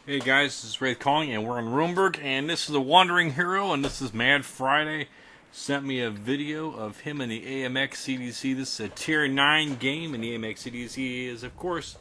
Hey guys, this is Wraith calling, and we're on Roomberg, and this is a Wandering Hero, and this is MadFriday. Sent me a video of him in the AMX CDC. This is a Tier 9 game, and the AMX CDC is, of course,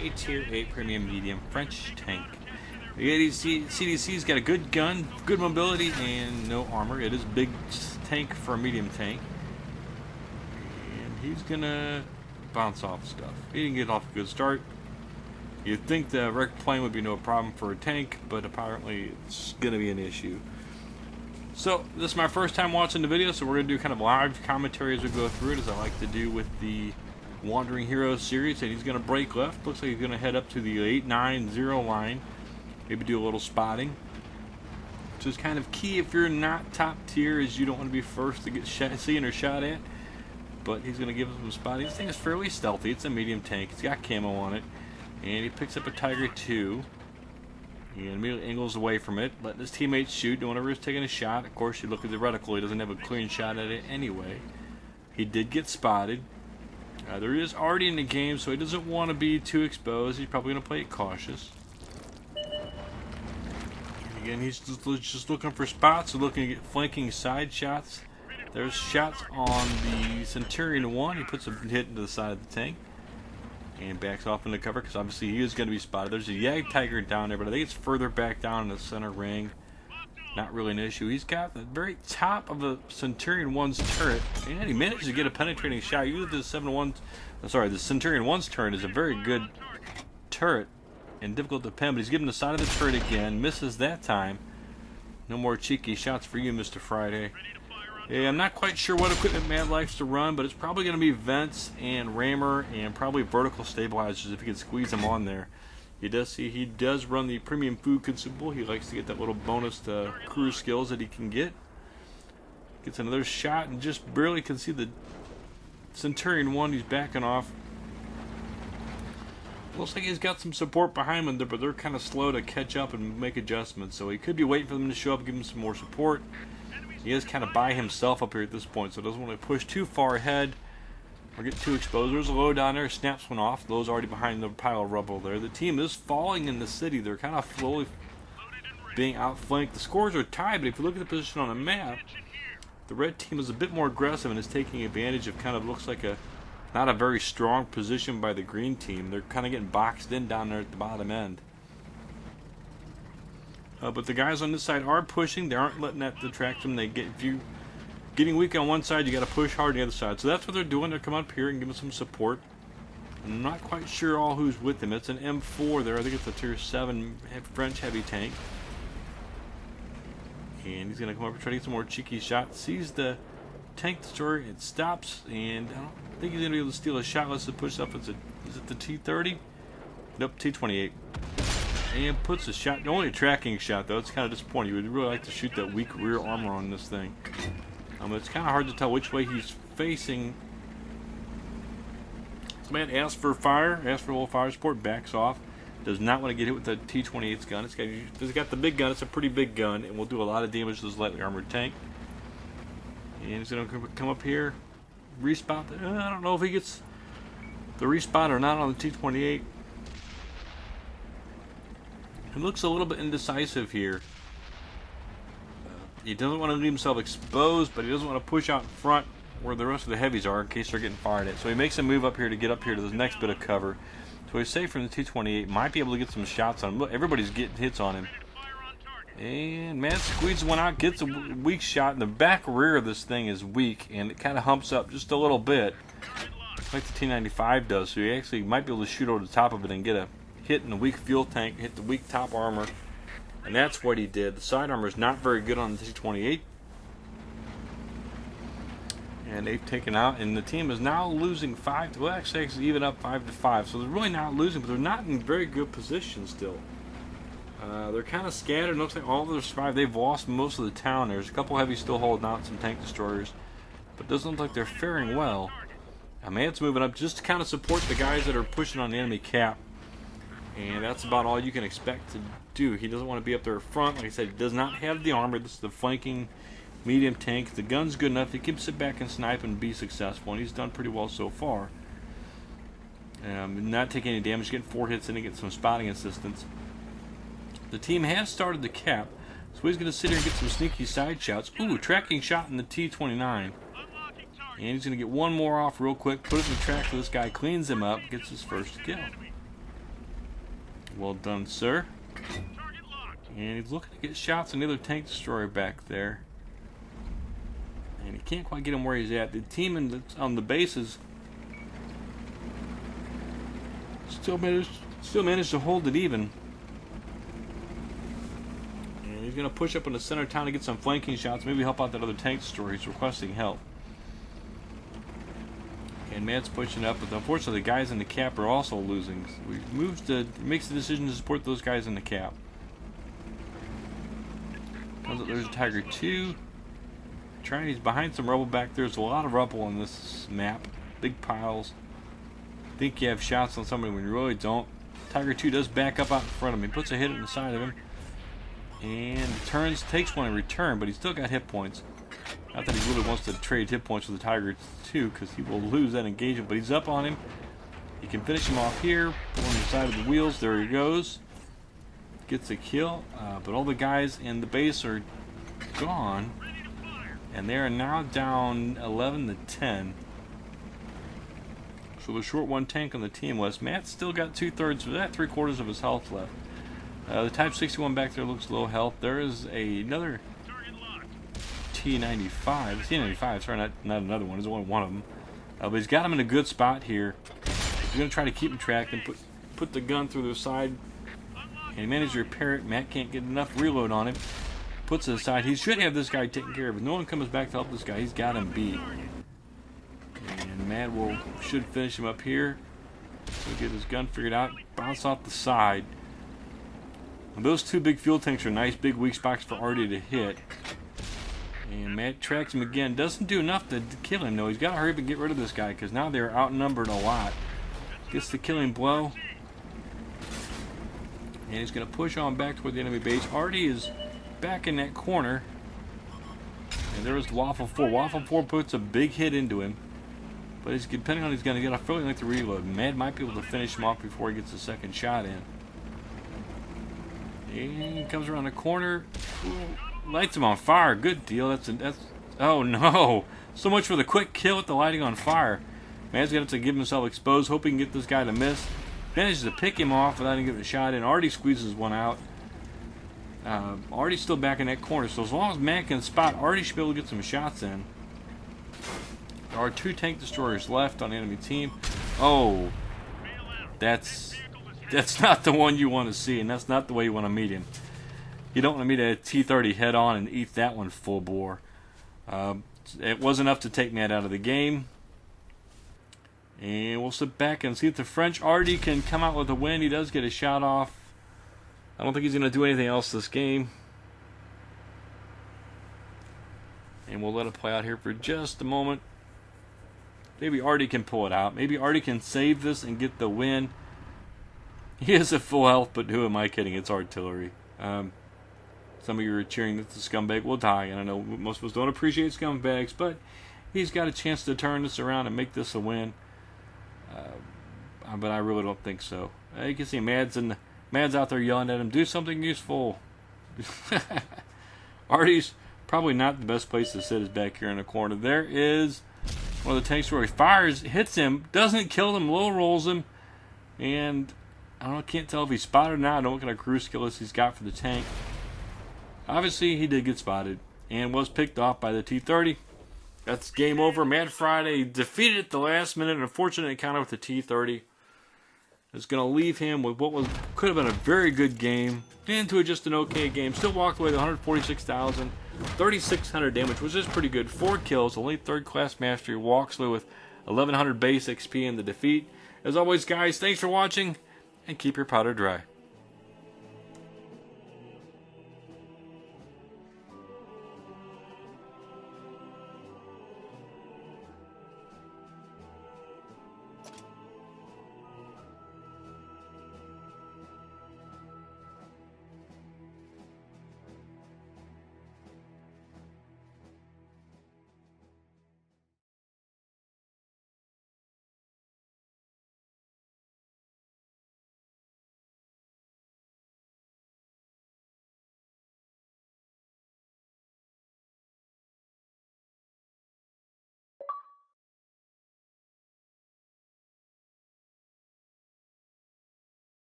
a Tier 8 Premium Medium French tank. The CDC's got a good gun, good mobility, and no armor. It is a big tank for a medium tank. And he's gonna bounce off stuff. He didn't get off a good start. You'd think the wrecked plane would be no problem for a tank, but apparently it's going to be an issue. So, this is my first time watching the video, so we're going to do kind of live commentary as we go through it, as I like to do with the Wandering Heroes series. And he's going to break left. Looks like he's going to head up to the 890 line. Maybe do a little spotting. Which is kind of key if you're not top tier, as you don't want to be first to get seen or shot at. But he's going to give us some spotting. This thing is fairly stealthy. It's a medium tank. It's got camo on it. And he picks up a Tiger 2 and immediately angles away from it, letting his teammates shoot. Whenever he's taking a shot, of course, you look at the reticle, he doesn't have a clean shot at it anyway. He did get spotted. There is already in the game, so he doesn't want to be too exposed. He's probably going to play it cautious. And again, he's just looking for spots, looking to get flanking side shots. There's shots on the Centurion 1. He puts a hit into the side of the tank and backs off into cover, because obviously he is going to be spotted. There's a Yag Tiger down there, but I think it's further back down in the center ring. Not really an issue. He's got the very top of the Centurion 1's turret, and he managed to get a penetrating shot. Usually the Centurion 1's turret is a very good turret and difficult to pin, but he's given the side of the turret again. Misses that time. No more cheeky shots for you, Mr. Friday. Yeah, I'm not quite sure what equipment Mad likes to run, but it's probably going to be vents and rammer and probably vertical stabilizers if he can squeeze them on there. He does run the premium food consumable. He likes to get that little bonus crew skills that he can get. Gets another shot and just barely can see the Centurion 1. He's backing off. Looks like he's got some support behind him, but they're kind of slow to catch up and make adjustments. So he could be waiting for them to show up, give him some more support. He is kind of by himself up here at this point, so doesn't want to push too far ahead or get too exposed. There's a low down there, snaps one off. Those already behind the pile of rubble there. The team is falling in the city. They're kind of slowly being outflanked. The scores are tied, but if you look at the position on the map, the red team is a bit more aggressive and is taking advantage of kind of looks like not a very strong position by the green team. They're kind of getting boxed in down there at the bottom end. But the guys on this side are pushing. They aren't letting that detract them. If you're getting weak on one side, you got to push hard on the other side. So that's what they're doing. They're coming up here and giving some support. I'm not quite sure all who's with them. It's an M4 there. I think it's a Tier 7 French heavy tank. And he's going to come over and try to get some more cheeky shots. Sees the tank destroyer. It stops. And I don't think he's going to be able to steal a shot. Let's push up. Is it the T30? Nope, T28. And puts a shot, only a tracking shot though. It's kind of disappointing. You would really like to shoot that weak rear armor on this thing. It's kind of hard to tell which way he's facing. This man asks for fire, asks for a little fire support, backs off. Does not want to get hit with the T28's gun. It's got the big gun. It's a pretty big gun, and will do a lot of damage to this lightly armored tank. And he's going to come up here, respot. I don't know if he gets the respot or not on the T28. He looks a little bit indecisive here. He doesn't want to leave himself exposed, but he doesn't want to push out in front where the rest of the heavies are in case they're getting fired at. So he makes a move up here to get up here to the next bit of cover. So he's safe from the T28. Might be able to get some shots on him. Look, everybody's getting hits on him. And man, squeezes one out, gets a weak shot. And the back rear of this thing is weak, and it kind of humps up just a little bit, like the T95 does. So he actually might be able to shoot over the top of it and get a hit in the weak fuel tank, hit the weak top armor, and that's what he did. The side armor is not very good on the T28, and they've taken out, and the team is now losing 5 to, well, actually even up 5-5, so they're really not losing, but they're not in very good position still. They're kind of scattered. It looks like all of their survived. They've lost most of the town. There's a couple heavies still holding out, some tank destroyers, but it doesn't look like they're faring well. Mad's moving up just to kind of support the guys that are pushing on the enemy cap. And that's about all you can expect to do. He doesn't want to be up there front. Like I said, he does not have the armor. This is the flanking medium tank. The gun's good enough. He can sit back and snipe and be successful. And he's done pretty well so far. Not taking any damage, getting 4 hits in and get some spotting assistance. The team has started the cap, so he's going to sit here and get some sneaky side shots. Ooh, tracking shot in the T29. And he's going to get one more off real quick, put it in the track so this guy cleans him up, gets his first kill. Well done, sir. And he's looking to get shots on the other tank destroyer back there. And he can't quite get him where he's at. The team on the bases still managed to hold it even. And he's going to push up in the center of town to get some flanking shots, maybe help out that other tank destroyer. He's requesting help. And Matt's pushing up, but unfortunately the guys in the cap are also losing. So he makes the decision to support those guys in the cap. Comes up, there's a Tiger 2. He's behind some rubble back there. There's a lot of rubble on this map. Big piles. Think you have shots on somebody when you really don't. Tiger 2 does back up out in front of him. He puts a hit in the side of him. And turns, takes one in return, but he's still got hit points. Not that he really wants to trade hit points with the Tiger 2, because he will lose that engagement, but he's up on him. He can finish him off here. Pull on the side of the wheels. There he goes. Gets a kill. But all the guys in the base are gone. And they are now down 11-10. So the short one tank on the team list. Matt's still got 2/3 of that, 3/4 of his health left. The Type 61 back there looks low health. There is another T95, sorry, not another one. There's only one of them. But he's got him in a good spot here. He's going to try to keep him tracked and put the gun through the side. And he managed to repair it. Matt can't get enough reload on him. Puts it aside. He should have this guy taken care of. If no one comes back to help this guy, he's got him beat. And Matt should finish him up here. So get his gun figured out. Bounce off the side. And those two big fuel tanks are nice big weak spots for Artie to hit. And Matt tracks him again. Doesn't do enough to kill him, though. He's got to hurry up and get rid of this guy, because now they're outnumbered a lot. Gets the killing blow. And he's going to push on back toward the enemy base. Artie is back in that corner. And there is Waffle 4. Waffle 4 puts a big hit into him. But he's depending on he's going to get a fairly lengthy reload. Mad might be able to finish him off before he gets the second shot in. And he comes around the corner. Ooh, lights him on fire. Good deal. That's oh no. So much for the quick kill with the lighting on fire. Mad's going to have to give himself exposed, hoping to get this guy to miss. Manages to pick him off without even getting a shot in. Artie squeezes one out. Artie's still back in that corner, so as long as Matt can spot, Artie should be able to get some shots in. There are 2 tank destroyers left on the enemy team. Oh, that's not the one you want to see, and that's not the way you want to meet him. You don't want to meet a T-30 head on and eat that one full bore. It was enough to take Matt out of the game. And we'll sit back and see if the French Artie can come out with a win. He does get a shot off. I don't think he's going to do anything else this game. And we'll let it play out here for just a moment. Maybe Artie can pull it out. Maybe Artie can save this and get the win. He is at full health, but who am I kidding? It's artillery. Some of you are cheering that the scumbag will die. And I know most of us don't appreciate scumbags, but he's got a chance to turn this around and make this a win. But I really don't think so. You can see Mad's out there yelling at him, do something useful. Artie's probably not the best place to sit is back here in the corner. There is one of the tanks where he fires, hits him, doesn't kill him, low rolls him, and I don't know, can't tell if he's spotted or not. I don't know what kind of cruise skills he's got for the tank. Obviously, he did get spotted and was picked off by the T-30. That's game over. MadFriday defeated at the last minute. An unfortunate encounter with the T-30. It's going to leave him with what could have been a very good game into just an okay game. Still walked away with 146,000, 3,600 damage, which is pretty good. 4 kills, only 3rd class mastery. Walks away with 1,100 base XP in the defeat. As always, guys, thanks for watching, and keep your powder dry.